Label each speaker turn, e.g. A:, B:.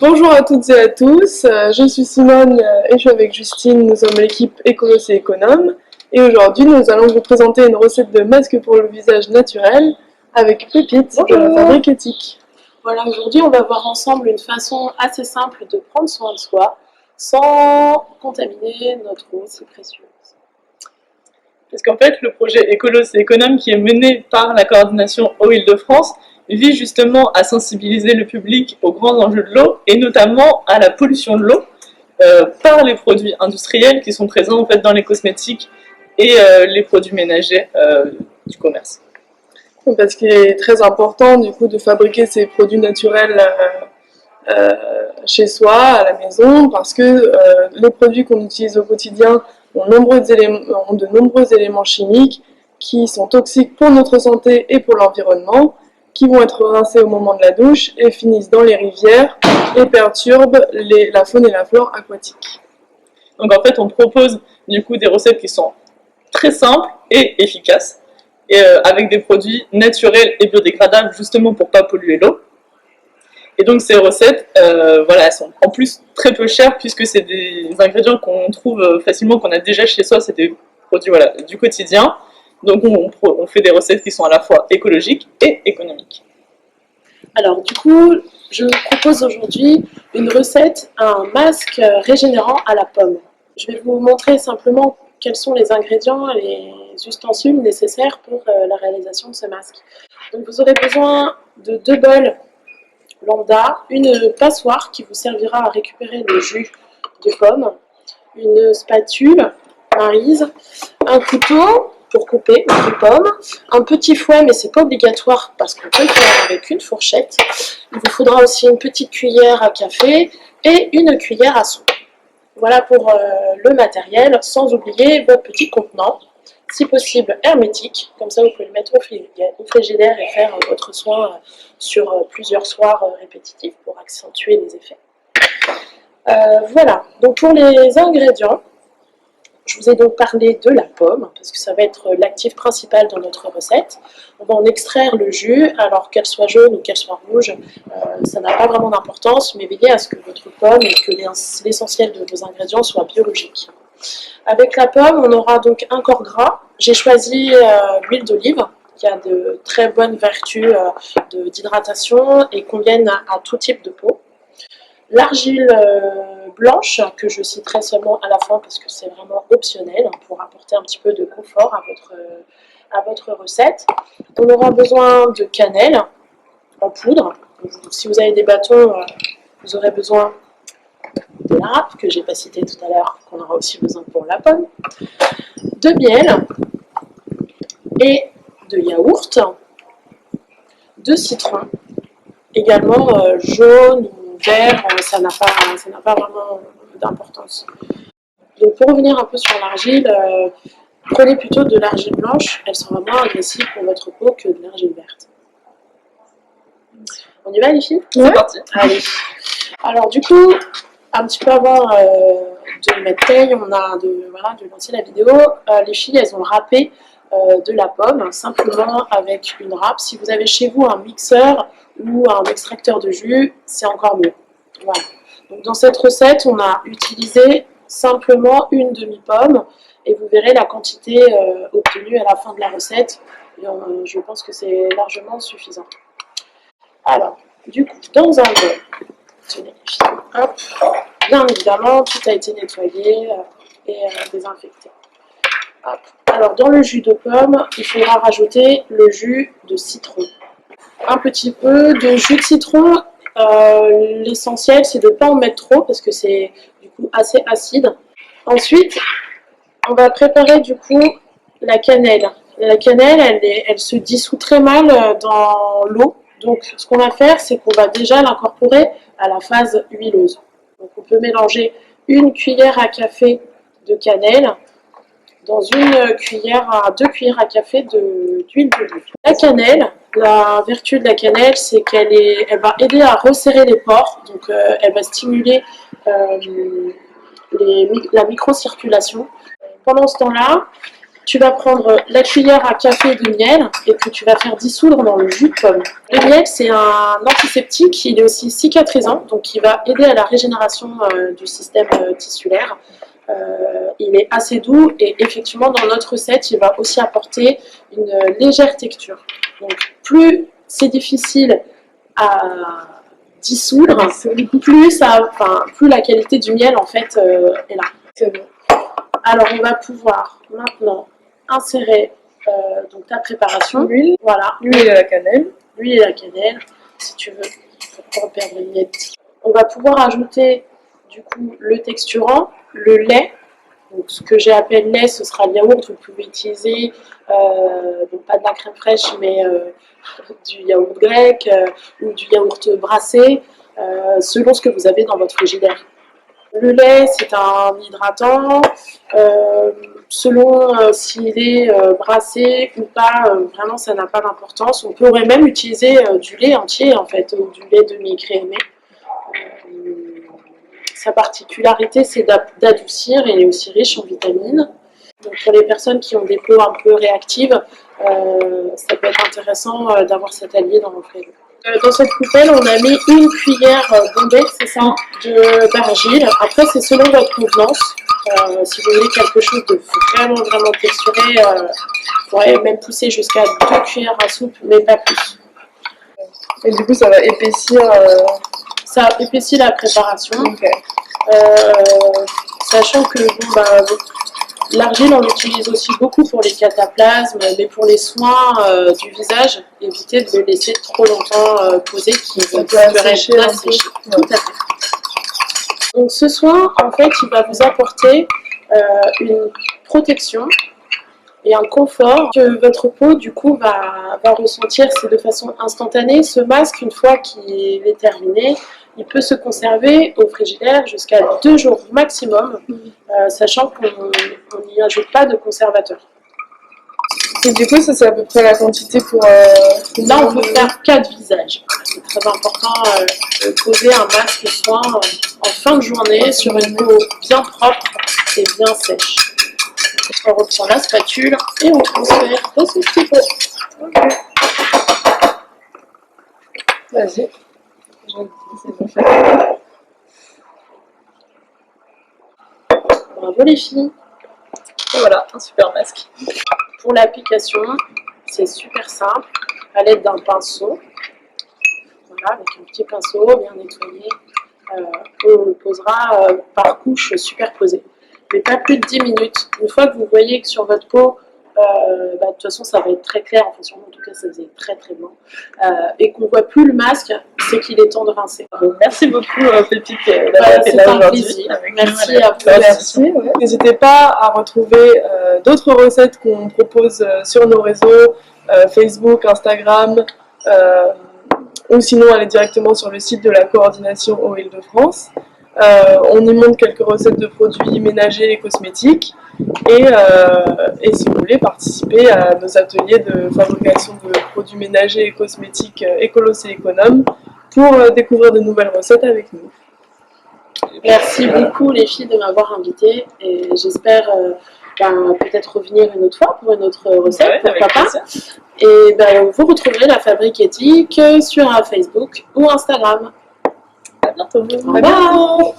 A: Bonjour à toutes et à tous, je suis Simone et je suis avec Justine, nous sommes l'équipe Écolos et Économe et aujourd'hui nous allons vous présenter une recette de masque pour le visage naturel avec Pépite de la Fabrique Éthique.
B: Voilà, aujourd'hui on va voir ensemble une façon assez simple de prendre soin de soi sans contaminer notre eau si précieuse.
C: Parce qu'en fait le projet Écolos et Économe qui est mené par la coordination Eau-Île-de-France vise justement à sensibiliser le public aux grands enjeux de l'eau et notamment à la pollution de l'eau par les produits industriels qui sont présents en fait dans les cosmétiques et les produits ménagers du commerce.
A: Parce qu'il est très important du coup de fabriquer ces produits naturels chez soi, à la maison, parce que les produits qu'on utilise au quotidien ont de nombreux éléments chimiques qui sont toxiques pour notre santé et pour l'environnement, qui vont être rincés au moment de la douche et finissent dans les rivières et perturbent la faune et la flore aquatiques.
C: Donc en fait on propose du coup des recettes qui sont très simples et efficaces, et avec des produits naturels et biodégradables justement pour ne pas polluer l'eau. Et donc ces recettes, voilà, elles sont en plus très peu chères puisque c'est des ingrédients qu'on trouve facilement, qu'on a déjà chez soi, c'est des produits voilà, du quotidien. Donc on fait des recettes qui sont à la fois écologiques et économiques.
B: Alors du coup, je vous propose aujourd'hui une recette, un masque régénérant à la pomme. Je vais vous montrer simplement quels sont les ingrédients et les ustensiles nécessaires pour la réalisation de ce masque. Donc vous aurez besoin de 2 bols lambda, une passoire qui vous servira à récupérer le jus de pomme, une spatule, maryse, un couteau pour couper les pommes, un petit fouet, mais c'est pas obligatoire parce qu'on peut le faire avec une fourchette. Il vous faudra aussi une petite cuillère à café et une cuillère à soupe. Voilà pour le matériel, sans oublier votre petit contenant, si possible hermétique, comme ça vous pouvez le mettre au frigidaire et faire votre soin sur plusieurs soirs répétitifs pour accentuer les effets. Voilà, donc pour les ingrédients, je vous ai donc parlé de la pomme, parce que ça va être l'actif principal dans notre recette. On va en extraire le jus, alors qu'elle soit jaune ou qu'elle soit rouge, ça n'a pas vraiment d'importance, mais veillez à ce que votre pomme et que l'essentiel de vos ingrédients soit biologique. Avec la pomme, on aura donc un corps gras. J'ai choisi l'huile d'olive, qui a de très bonnes vertus d'hydratation et conviennent à tout type de peau. L'argile blanche, que je citerai seulement à la fin parce que c'est vraiment optionnel pour apporter un petit peu de confort à votre recette. On aura besoin de cannelle en poudre. Si vous avez des bâtons, vous aurez besoin de la râpe, que je n'ai pas cité tout à l'heure, qu'on aura aussi besoin pour la pomme, de miel et de yaourt, de citron, également jaune ou vert, ça n'a pas vraiment d'importance. Donc pour revenir un peu sur l'argile, prenez plutôt de l'argile blanche, elle sera moins agressive pour votre peau que de l'argile verte. On y va les filles?
C: C'est parti.
B: Allez. Alors du coup, un petit peu avant de mettre taille, on a de lancer la vidéo, les filles elles ont râpé de la pomme, simplement avec une râpe. Si vous avez chez vous un mixeur ou un extracteur de jus, c'est encore mieux. Voilà. Donc dans cette recette, on a utilisé simplement une demi-pomme et vous verrez la quantité obtenue à la fin de la recette. Et je pense que c'est largement suffisant. Alors, du coup, dans un bol, tenez, hop, bien évidemment, tout a été nettoyé et désinfecté. Hop. Alors, dans le jus de pomme, il faudra rajouter le jus de citron. Un petit peu de jus de citron. L'essentiel, c'est de ne pas en mettre trop parce que c'est du coup assez acide. Ensuite, on va préparer du coup la cannelle. La cannelle, elle se dissout très mal dans l'eau. Donc, ce qu'on va faire, c'est qu'on va déjà l'incorporer à la phase huileuse. Donc, on peut mélanger une cuillère à café de cannelle dans 2 cuillères à café d'huile d'olive. La cannelle, la vertu de la cannelle, c'est qu'elle va aider à resserrer les pores, donc elle va stimuler la microcirculation. Pendant ce temps-là, Tu vas prendre la cuillère à café de miel et que tu vas faire dissoudre dans le jus de pomme. Le miel, c'est un antiseptique, il est aussi cicatrisant, donc il va aider à la régénération du système tissulaire. Il est assez doux et effectivement dans notre recette, il va aussi apporter une légère texture. Donc plus c'est difficile à dissoudre, plus la qualité du miel en fait est là.
A: C'est bon.
B: Alors on va pouvoir maintenant insérer donc ta préparation.
A: L'huile,
B: Voilà,
A: l'huile et la cannelle.
B: l'huile et la cannelle, si tu veux, pour pas perdre une miette. On va pouvoir ajouter du coup le texturant, le lait. Donc ce que j'ai appelé lait, ce sera le yaourt. Vous pouvez utiliser donc pas de la crème fraîche, mais du yaourt grec ou du yaourt brassé, selon ce que vous avez dans votre frigidaire. Le lait, c'est un hydratant. Selon s'il est brassé ou pas, vraiment ça n'a pas d'importance. On pourrait même utiliser du lait entier en fait, ou du lait demi-écrémé. Sa particularité, c'est d'adoucir et il est aussi riche en vitamines. Donc pour les personnes qui ont des peaux un peu réactives, ça peut être intéressant d'avoir cet allié dans le frigo. Dans cette coupelle, on a mis une cuillère bombée, c'est ça, d'argile. Après, c'est selon votre convenance. Si vous voulez quelque chose de vraiment texturé, vous pourrez même pousser jusqu'à 2 cuillères à soupe, mais pas plus.
A: Et du coup, ça va épaissir.
B: Ça épaissit la préparation.
A: Okay.
B: Sachant que l'argile, on l'utilise aussi beaucoup pour les cataplasmes, mais pour les soins du visage, évitez de le laisser trop longtemps poser, qui
A: peut assécher.
B: Tout à fait. Donc ce soin, en fait, il va vous apporter une protection et un confort que votre peau, du coup, va ressentir. C'est de façon instantanée. Ce masque, une fois qu'il est terminé, il peut se conserver au frigidaire jusqu'à 2 jours maximum, sachant qu'on n'y ajoute pas de conservateur.
A: Et du coup, ça c'est à peu près la quantité pour...
B: Là, on peut faire 4 visages. C'est très important de poser un masque soin en fin de journée sur une peau bien propre et bien sèche. On reprend la spatule et on transfère dans ce petit pot.
A: Okay. Vas-y.
B: Bravo les filles.
C: Et voilà, un super masque.
B: Pour l'application, c'est super simple, à l'aide d'un pinceau. Voilà, avec un petit pinceau bien nettoyé. On le posera par couche superposée. Mais pas plus de 10 minutes. Une fois que vous voyez que sur votre peau, de toute façon ça va être très clair, enfin sur moi en tout cas ça faisait très blanc, et qu'on ne voit plus le masque, c'est qu'il est temps de rincer.
C: Merci beaucoup Pépite
B: Voilà,
C: été
B: c'est
C: là
B: un
C: aujourd'hui.
B: plaisir. Merci à vous.
A: Merci. Ouais. N'hésitez pas à retrouver d'autres recettes qu'on propose sur nos réseaux, Facebook, Instagram, ou sinon aller directement sur le site de la coordination Eau Île-de-France. On y montre quelques recettes de produits ménagers et cosmétiques. Et si vous voulez participer à nos ateliers de fabrication de produits ménagers et cosmétiques écolos et économes pour découvrir de nouvelles recettes avec nous.
B: Merci beaucoup les filles de m'avoir invitée et j'espère peut-être revenir une autre fois pour une autre recette, pourquoi pas. Et vous retrouverez la Fabrique Éthique sur Facebook ou Instagram.
C: À bientôt.
B: Au revoir.